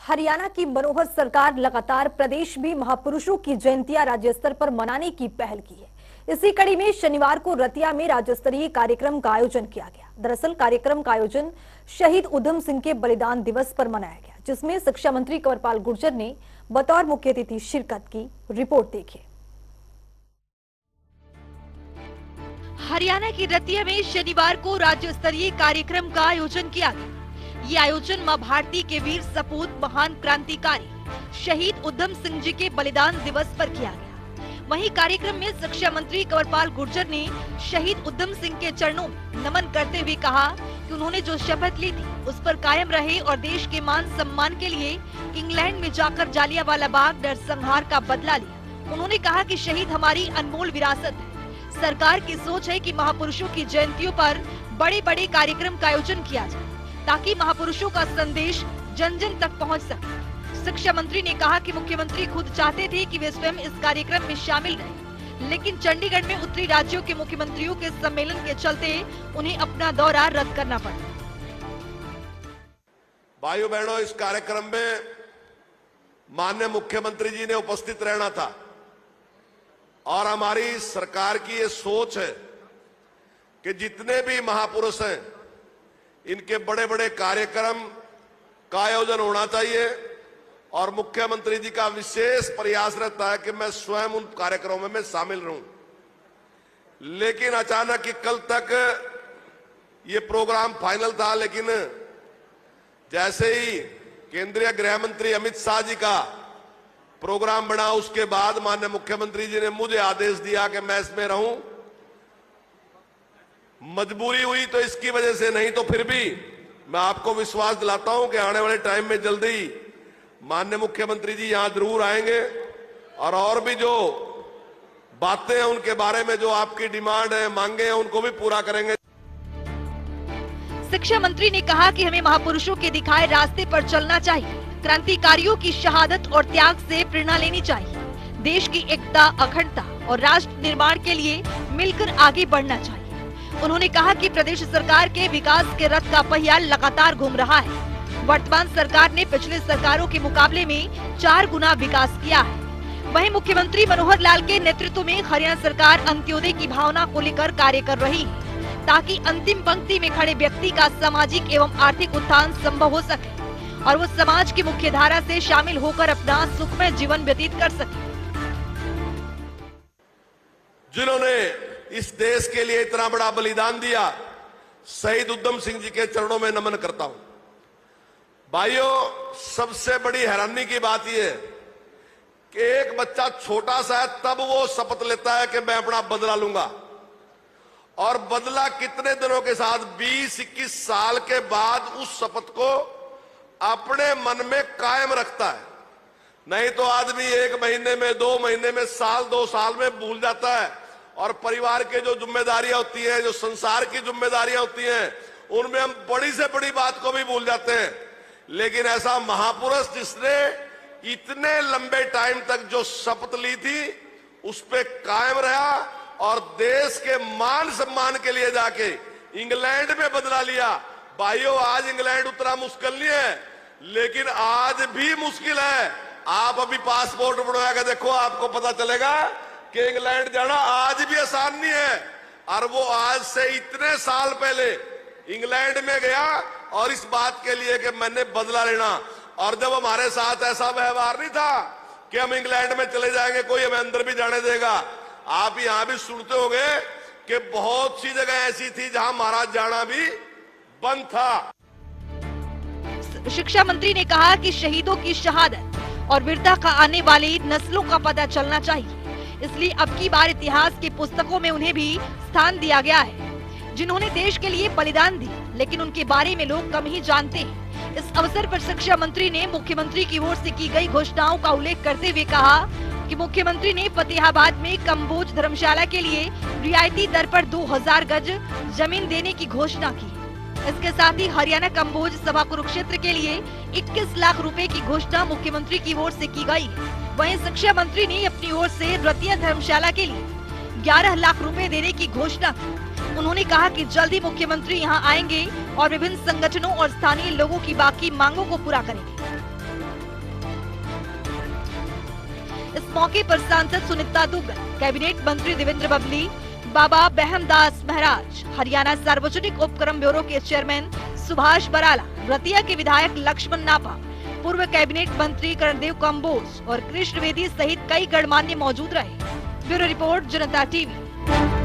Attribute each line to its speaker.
Speaker 1: हरियाणा की मनोहर सरकार लगातार प्रदेश में महापुरुषों की जयंतियां राज्य स्तर पर मनाने की पहल की है। इसी कड़ी में शनिवार को रतिया में राज्य स्तरीय कार्यक्रम का आयोजन किया गया। दरअसल कार्यक्रम का आयोजन शहीद उधम सिंह के बलिदान दिवस पर मनाया गया, जिसमें शिक्षा मंत्री कंवरपाल गुर्जर ने बतौर मुख्य अतिथि शिरकत की। रिपोर्ट देखिए।
Speaker 2: हरियाणा की रतिया में शनिवार को राज्य स्तरीय कार्यक्रम का आयोजन किया गया। ये आयोजन मां भारती के वीर सपूत महान क्रांतिकारी शहीद उधम सिंह जी के बलिदान दिवस पर किया गया। वहीं कार्यक्रम में शिक्षा मंत्री कंवरपाल गुर्जर ने शहीद उधम सिंह के चरणों में नमन करते हुए कहा कि उन्होंने जो शपथ ली थी उस पर कायम रहे और देश के मान सम्मान के लिए इंग्लैंड में जाकर जालियांवाला बाग नरसंहार का बदला लिया। उन्होंने कहा कि शहीद हमारी अनमोल विरासत है। सरकार की सोच है कि महापुरुषों की जयंतियों पर बड़े बड़े कार्यक्रम का आयोजन किया जाए ताकि महापुरुषों का संदेश जन जन तक पहुंच सके। शिक्षा मंत्री ने कहा कि मुख्यमंत्री खुद चाहते थे कि वे स्वयं इस कार्यक्रम में शामिल रहे, लेकिन चंडीगढ़ में उत्तरी राज्यों के मुख्यमंत्रियों के सम्मेलन के चलते उन्हें अपना दौरा रद्द करना पड़ा।
Speaker 3: भाइयों बहनों, इस कार्यक्रम में माननीय मुख्यमंत्री जी ने उपस्थित रहना था और हमारी सरकार की ये सोच है कि जितने भी महापुरुष हैं इनके बड़े बड़े कार्यक्रम का आयोजन होना चाहिए और मुख्यमंत्री जी का विशेष प्रयास रहता है कि मैं स्वयं उन कार्यक्रमों में शामिल रहूं। लेकिन अचानक कि कल तक ये प्रोग्राम फाइनल था, लेकिन जैसे ही केंद्रीय गृह मंत्री अमित शाह जी का प्रोग्राम बना उसके बाद माननीय मुख्यमंत्री जी ने मुझे आदेश दिया कि मैं इसमें रहूं। मजबूरी हुई तो इसकी वजह से, नहीं तो फिर भी मैं आपको विश्वास दिलाता हूं कि आने वाले टाइम में जल्दी माननीय मुख्यमंत्री जी यहां जरूर आएंगे और भी जो बातें हैं उनके बारे में, जो आपकी डिमांड है, मांगे हैं, उनको भी पूरा करेंगे।
Speaker 2: शिक्षा मंत्री ने कहा कि हमें महापुरुषों के दिखाए रास्ते पर चलना चाहिए। क्रांतिकारियों की शहादत और त्याग से प्रेरणा लेनी चाहिए। देश की एकता, अखंडता और राष्ट्र निर्माण के लिए मिलकर आगे बढ़ना चाहिए। उन्होंने कहा कि प्रदेश सरकार के विकास के रथ का पहिया लगातार घूम रहा है। वर्तमान सरकार ने पिछले सरकारों के मुकाबले में 4 गुना विकास किया है। वहीं मुख्यमंत्री मनोहर लाल के नेतृत्व में हरियाणा सरकार अंत्योदय की भावना को लेकर कार्य कर रही है ताकि अंतिम पंक्ति में खड़े व्यक्ति का सामाजिक एवं आर्थिक उत्थान संभव हो सके और वो समाज की मुख्य धारा से शामिल होकर अपना सुखमय जीवन व्यतीत कर सके।
Speaker 3: जिन्होंने इस देश के लिए इतना बड़ा बलिदान दिया, शहीद उधम सिंह जी के चरणों में नमन करता हूं। भाइयों, सबसे बड़ी हैरानी की बात यह है कि एक बच्चा छोटा सा है तब वो शपथ लेता है कि मैं अपना बदला लूंगा, और बदला कितने दिनों के साथ 20-21 साल के बाद उस शपथ को अपने मन में कायम रखता है। नहीं तो आदमी 1 महीने में, 2 महीने में, साल 2 साल में भूल जाता है और परिवार के जो जिम्मेदारियां होती हैं, जो संसार की जिम्मेदारियां होती हैं, उनमें हम बड़ी से बड़ी बात को भी भूल जाते हैं। लेकिन ऐसा महापुरुष जिसने इतने लंबे टाइम तक जो शपथ ली थी उस पे कायम रहा और देश के मान सम्मान के लिए जाके इंग्लैंड में बदला लिया। भाइयों, आज इंग्लैंड उतना मुश्किल नहीं है, लेकिन आज भी मुश्किल है। आप अभी पासपोर्ट बनवा के देखो, आपको पता चलेगा कि इंग्लैंड जाना आज भी आसान नहीं है। और वो आज से इतने साल पहले इंग्लैंड में गया और इस बात के लिए कि मैंने बदला लेना। और जब हमारे साथ ऐसा व्यवहार नहीं था कि हम इंग्लैंड में चले जाएंगे, कोई हमें अंदर भी जाने देगा। आप यहां भी सुनते होंगे कि बहुत सी जगह ऐसी थी जहां महाराज जाना भी बंद था।
Speaker 2: शिक्षा मंत्री ने कहा कि शहीदों की शहादत और वीरता का आने वाली नस्लों का पता चलना चाहिए, इसलिए अब की बार इतिहास की पुस्तकों में उन्हें भी स्थान दिया गया है, जिन्होंने देश के लिए बलिदान दिया, लेकिन उनके बारे में लोग कम ही जानते हैं। इस अवसर पर शिक्षा मंत्री ने मुख्यमंत्री की ओर से की गई घोषणाओं का उल्लेख करते हुए कहा कि मुख्यमंत्री ने फतेहाबाद में कम्बोज धर्मशाला के लिए रियायती दर पर 2000 गज जमीन देने की घोषणा की। इसके साथ ही हरियाणा कम्बोज सभा कुरुक्षेत्र के लिए 21 लाख रुपए की घोषणा मुख्यमंत्री की ओर से की गई। वहीं शिक्षा मंत्री ने अपनी ओर से रतिया धर्मशाला के लिए 11 लाख रुपए देने की घोषणा की। उन्होंने कहा कि जल्द ही मुख्यमंत्री यहां आएंगे और विभिन्न संगठनों और स्थानीय लोगों की बाकी मांगों को पूरा करेंगे। इस मौके पर सांसद सुनीता दुग्गल, कैबिनेट मंत्री देवेंद्र बबली, बाबा बहमदास महाराज, हरियाणा सार्वजनिक उपक्रम ब्यूरो के चेयरमैन सुभाष बराला, रतिया के विधायक लक्ष्मण नापा, पूर्व कैबिनेट मंत्री कर्णदेव कंबोज और कृष्ण वेदी सहित कई गणमान्य मौजूद रहे। ब्यूरो रिपोर्ट, जनता टीवी।